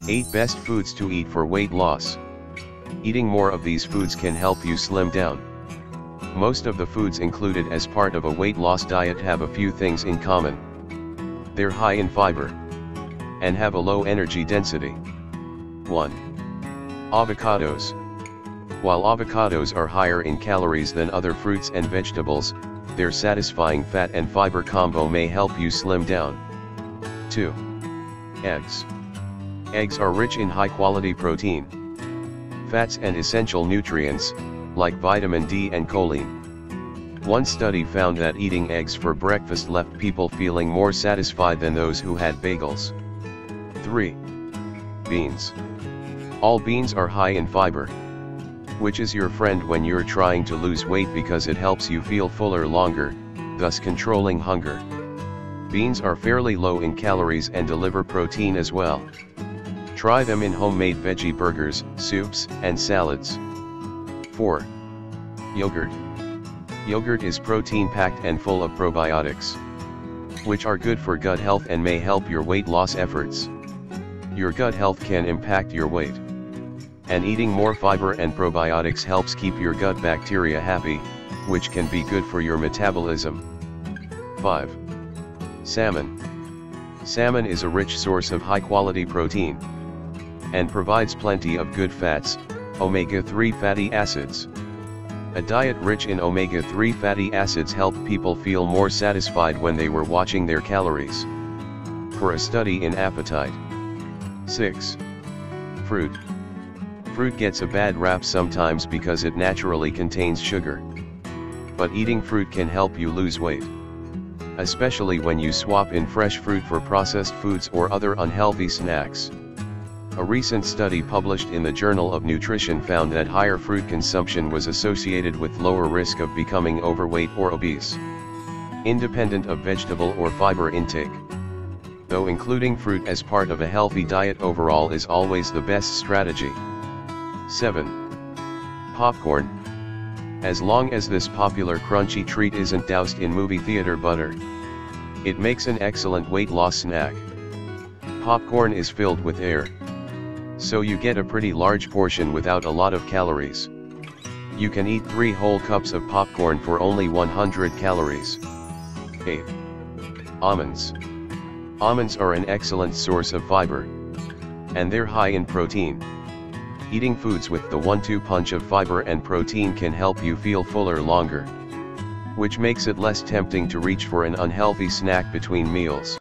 8 Best Foods to Eat for Weight Loss. Eating more of these foods can help you slim down. Most of the foods included as part of a weight loss diet have a few things in common. They're high in fiber and have a low energy density. 1. Avocados. While avocados are higher in calories than other fruits and vegetables, their satisfying fat and fiber combo may help you slim down. 2. Eggs. Eggs are rich in high-quality protein, fats and essential nutrients, like vitamin D and choline. One study found that eating eggs for breakfast left people feeling more satisfied than those who had bagels. 3. Beans. All beans are high in fiber, which is your friend when you're trying to lose weight because it helps you feel fuller longer, thus controlling hunger. Beans are fairly low in calories and deliver protein as well. Try them in homemade veggie burgers, soups, and salads. 4. Yogurt. Yogurt is protein-packed and full of probiotics, which are good for gut health and may help your weight loss efforts. Your gut health can impact your weight, and eating more fiber and probiotics helps keep your gut bacteria happy, which can be good for your metabolism. 5. Salmon. Salmon is a rich source of high-quality protein and provides plenty of good fats, omega-3 fatty acids. A diet rich in omega-3 fatty acids helped people feel more satisfied when they were watching their calories. For a study in appetite. 6. Fruit. Fruit gets a bad rap sometimes because it naturally contains sugar. But eating fruit can help you lose weight, especially when you swap in fresh fruit for processed foods or other unhealthy snacks. A recent study published in the Journal of Nutrition found that higher fruit consumption was associated with lower risk of becoming overweight or obese, independent of vegetable or fiber intake. Though including fruit as part of a healthy diet overall is always the best strategy. 7. Popcorn. As long as this popular crunchy treat isn't doused in movie theater butter, it makes an excellent weight loss snack. Popcorn is filled with air, so you get a pretty large portion without a lot of calories. You can eat 3 whole cups of popcorn for only 100 calories. 8. Almonds. Almonds are an excellent source of fiber, and they're high in protein. Eating foods with the 1-2 punch of fiber and protein can help you feel fuller longer, which makes it less tempting to reach for an unhealthy snack between meals.